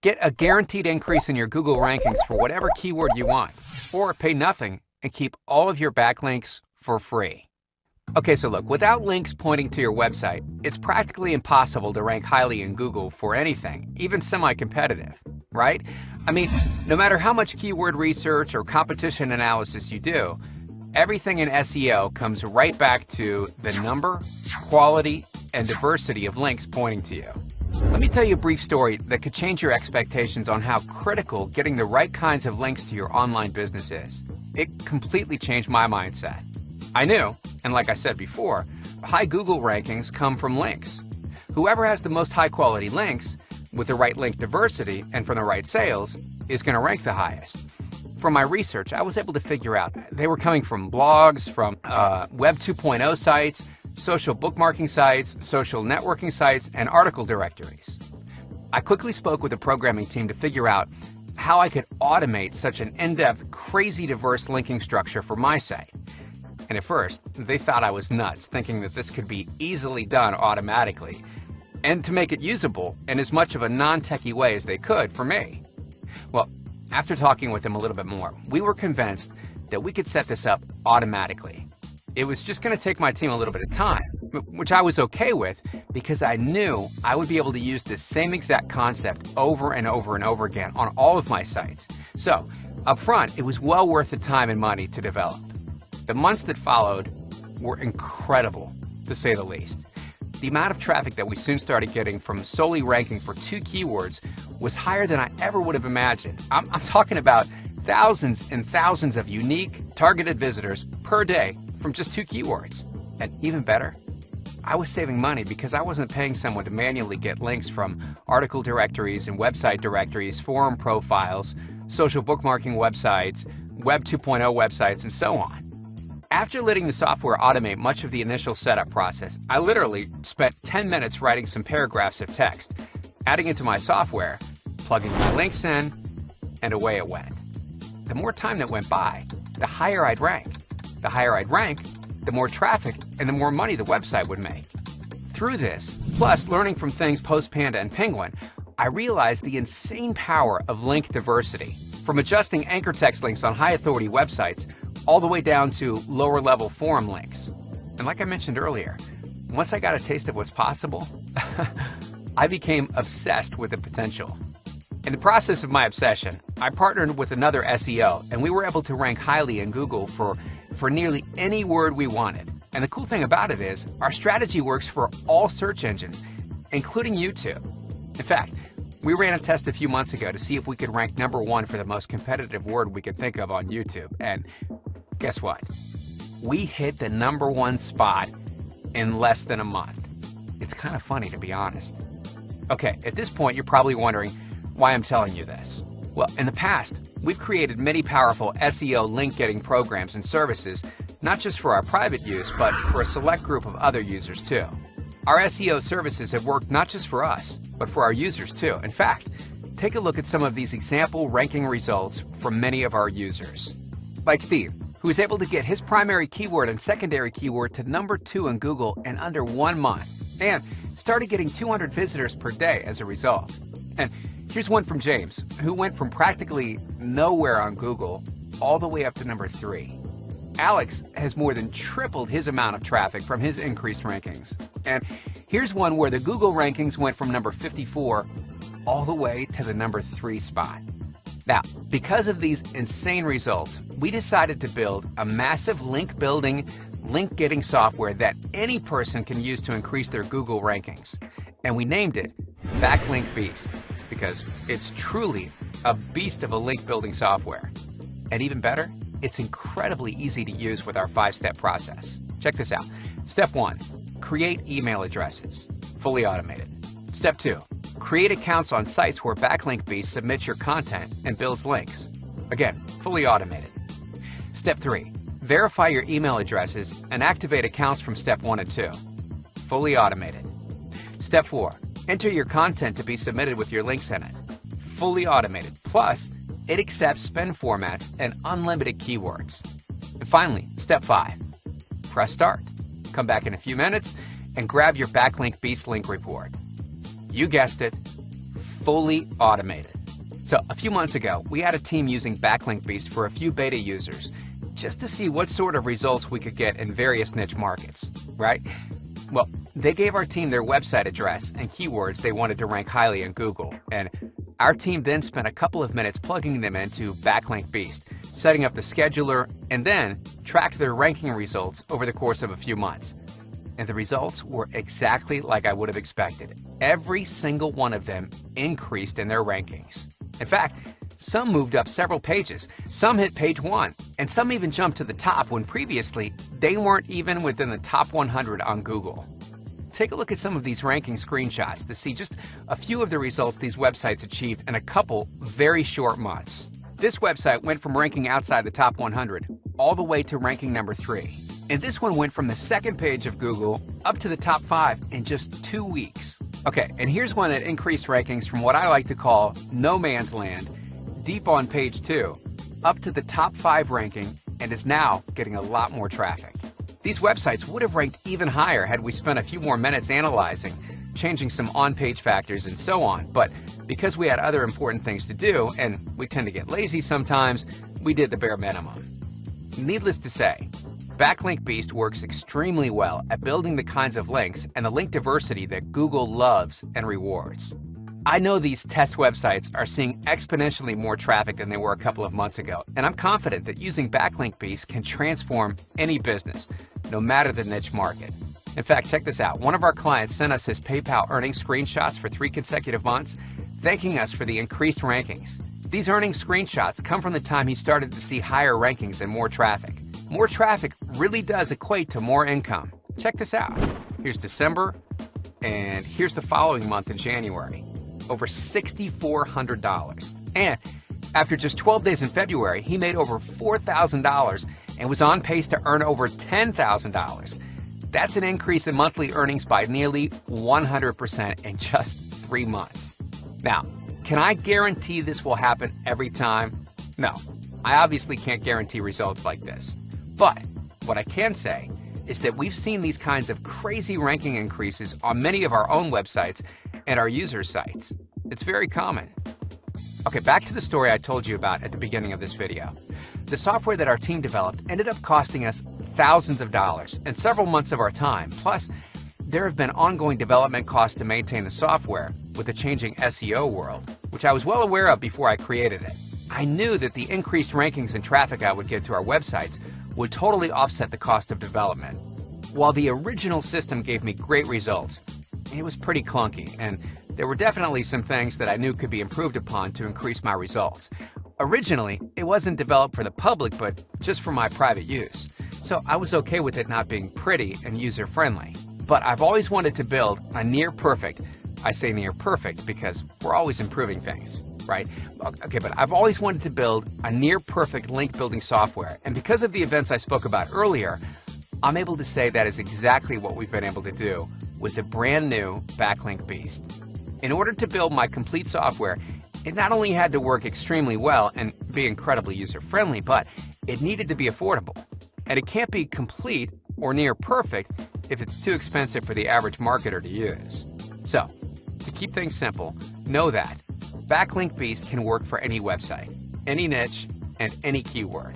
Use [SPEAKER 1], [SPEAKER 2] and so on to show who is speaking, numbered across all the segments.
[SPEAKER 1] Get a guaranteed increase in your Google rankings for whatever keyword you want, or pay nothing and keep all of your backlinks for free. Okay, so look, without links pointing to your website, it's practically impossible to rank highly in Google for anything, even semi-competitive, right? I mean, no matter how much keyword research or competition analysis you do, everything in SEO comes right back to the number, quality, and diversity of links pointing to you. Let me tell you a brief story that could change your expectations on how critical getting the right kinds of links to your online business is. It completely changed my mindset. I knew, and like I said before, high Google rankings come from links. Whoever has the most high quality links with the right link diversity and from the right sales is going to rank the highest. From my research, I was able to figure out they were coming from blogs, from Web 2.0 sites, social bookmarking sites, social networking sites, and article directories. I quickly spoke with the programming team to figure out how I could automate such an in-depth, crazy diverse linking structure for my site. And at first, they thought I was nuts, thinking that this could be easily done automatically, and to make it usable in as much of a non-techie way as they could for me. Well, after talking with them a little bit more, we were convinced that we could set this up automatically. It was just going to take my team a little bit of time, which I was okay with because I knew I would be able to use this same exact concept over and over and over again on all of my sites. So, up front, it was well worth the time and money to develop. The months that followed were incredible, to say the least. The amount of traffic that we soon started getting from solely ranking for 2 keywords was higher than I ever would have imagined. I'm talking about thousands and thousands of unique, targeted visitors per day from just 2 keywords. And even better, I was saving money because I wasn't paying someone to manually get links from article directories and website directories, forum profiles, social bookmarking websites, Web 2.0 websites, and so on. After letting the software automate much of the initial setup process, I literally spent 10 minutes writing some paragraphs of text, adding it to my software, plugging my links in, and away it went. The more time that went by, the higher I'd rank. The higher I'd rank, the more traffic and the more money the website would make. Through this, plus learning from things post Panda and Penguin, I realized the insane power of link diversity, from adjusting anchor text links on high authority websites all the way down to lower level forum links. And like I mentioned earlier, once I got a taste of what's possible, I became obsessed with the potential. In the process of my obsession, I partnered with another SEO, and we were able to rank highly in Google for nearly any word we wanted. And the cool thing about it is, our strategy works for all search engines, including YouTube. In fact, we ran a test a few months ago to see if we could rank #1 for the most competitive word we could think of on YouTube. And guess what? We hit the #1 spot in less than a month. It's kind of funny, to be honest. Okay, at this point, you're probably wondering why I'm telling you this. Well, in the past, we've created many powerful SEO link-getting programs and services, not just for our private use, but for a select group of other users too. Our SEO services have worked not just for us, but for our users too. In fact, take a look at some of these example ranking results from many of our users. Like Steve, who was able to get his primary keyword and secondary keyword to #2 in Google in under 1 month, and started getting 200 visitors per day as a result. And here's one from James, who went from practically nowhere on Google all the way up to #3. Alex has more than tripled his amount of traffic from his increased rankings. And here's one where the Google rankings went from number 54 all the way to the #3 spot. Now, because of these insane results, we decided to build a massive link building, link getting software that any person can use to increase their Google rankings. And we named it Backlink Beast because it's truly a beast of a link building software. And even better, it's incredibly easy to use with our 5-step process. Check this out. Step 1, create email addresses, fully automated. Step 2, create accounts on sites where Backlink Beast submits your content and builds links. Again, fully automated. Step 3, verify your email addresses and activate accounts from step 1 and 2. Fully automated. Step 4, enter your content to be submitted with your links in it. Fully automated. Plus, it accepts spend formats and unlimited keywords. And finally, step 5, press start. Come back in a few minutes and grab your Backlink Beast link report. You guessed it, fully automated. So a few months ago, we had a team using Backlink Beast for a few beta users just to see what sort of results we could get in various niche markets, right? Well, they gave our team their website address and keywords they wanted to rank highly in Google, and our team then spent a couple of minutes plugging them into Backlink Beast, setting up the scheduler, and then tracked their ranking results over the course of a few months. And the results were exactly like I would have expected. Every single one of them increased in their rankings. In fact, some moved up several pages, some hit page 1, and some even jumped to the top when previously they weren't even within the top 100 on Google. Take a look at some of these ranking screenshots to see just a few of the results these websites achieved in a couple very short months. This website went from ranking outside the top 100 all the way to ranking number 3. And this one went from the second page of Google up to the top 5 in just 2 weeks. Okay, and here's one that increased rankings from what I like to call no man's land, deep on page 2, up to the top 5 ranking, and is now getting a lot more traffic. These websites would have ranked even higher had we spent a few more minutes analyzing, changing some on-page factors and so on, but because we had other important things to do, and we tend to get lazy sometimes, we did the bare minimum. Needless to say, Backlink Beast works extremely well at building the kinds of links and the link diversity that Google loves and rewards. I know these test websites are seeing exponentially more traffic than they were a couple of months ago, and I'm confident that using Backlink Beast can transform any business, no matter the niche market. In fact, check this out. One of our clients sent us his PayPal earnings screenshots for 3 consecutive months, thanking us for the increased rankings. These earnings screenshots come from the time he started to see higher rankings and more traffic. More traffic really does equate to more income. Check this out. Here's December, and here's the following month in January. Over $6,400. And after just 12 days in February, he made over $4,000 and was on pace to earn over $10,000. That's an increase in monthly earnings by nearly 100% in just 3 months. Now, can I guarantee this will happen every time? No, I obviously can't guarantee results like this. But what I can say is that we've seen these kinds of crazy ranking increases on many of our own websites and our users' sites. It's very common. Okay, back to the story I told you about at the beginning of this video. The software that our team developed ended up costing us thousands of dollars and several months of our time. Plus, there have been ongoing development costs to maintain the software with the changing SEO world, which I was well aware of before I created it. I knew that the increased rankings and traffic I would get to our websites would totally offset the cost of development. While the original system gave me great results, it was pretty clunky, and there were definitely some things that I knew could be improved upon to increase my results. Originally, it wasn't developed for the public, but just for my private use, so I was okay with it not being pretty and user-friendly. But I've always wanted to build a near-perfect, I say near-perfect because we're always improving things, right? Okay, but I've always wanted to build a near-perfect link-building software, and because of the events I spoke about earlier, I'm able to say that is exactly what we've been able to do with the brand new Backlink Beast. In order to build my complete software, it not only had to work extremely well and be incredibly user-friendly, but it needed to be affordable. And it can't be complete or near perfect if it's too expensive for the average marketer to use. So, to keep things simple, know that Backlink Beast can work for any website, any niche, and any keyword.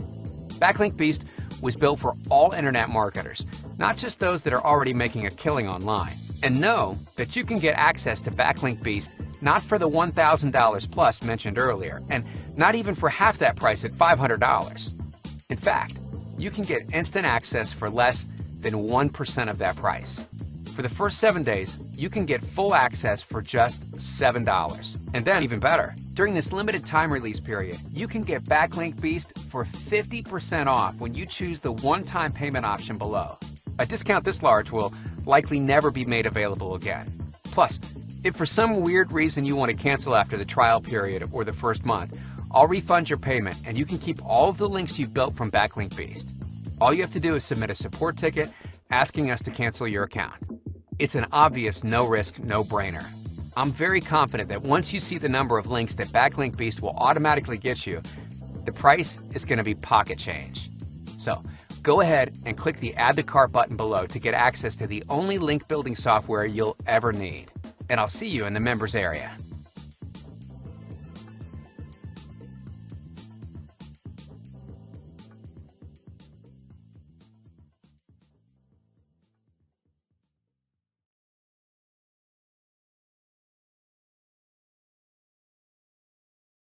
[SPEAKER 1] Backlink Beast was built for all internet marketers, not just those that are already making a killing online. And know that you can get access to Backlink Beast not for the $1,000 plus mentioned earlier, and not even for half that price at $500. In fact, you can get instant access for less than 1% of that price. For the first 7 days, you can get full access for just $7. And then even better, during this limited time release period, you can get Backlink Beast for 50% off when you choose the one-time payment option below. A discount this large will likely never be made available again. Plus, if for some weird reason you want to cancel after the trial period or the first month, I'll refund your payment and you can keep all of the links you've built from Backlink Beast. All you have to do is submit a support ticket asking us to cancel your account. It's an obvious no-risk, no-brainer. I'm very confident that once you see the number of links that Backlink Beast will automatically get you, the price is going to be pocket change. So, go ahead and click the Add to Cart button below to get access to the only link building software you'll ever need. And I'll see you in the members area.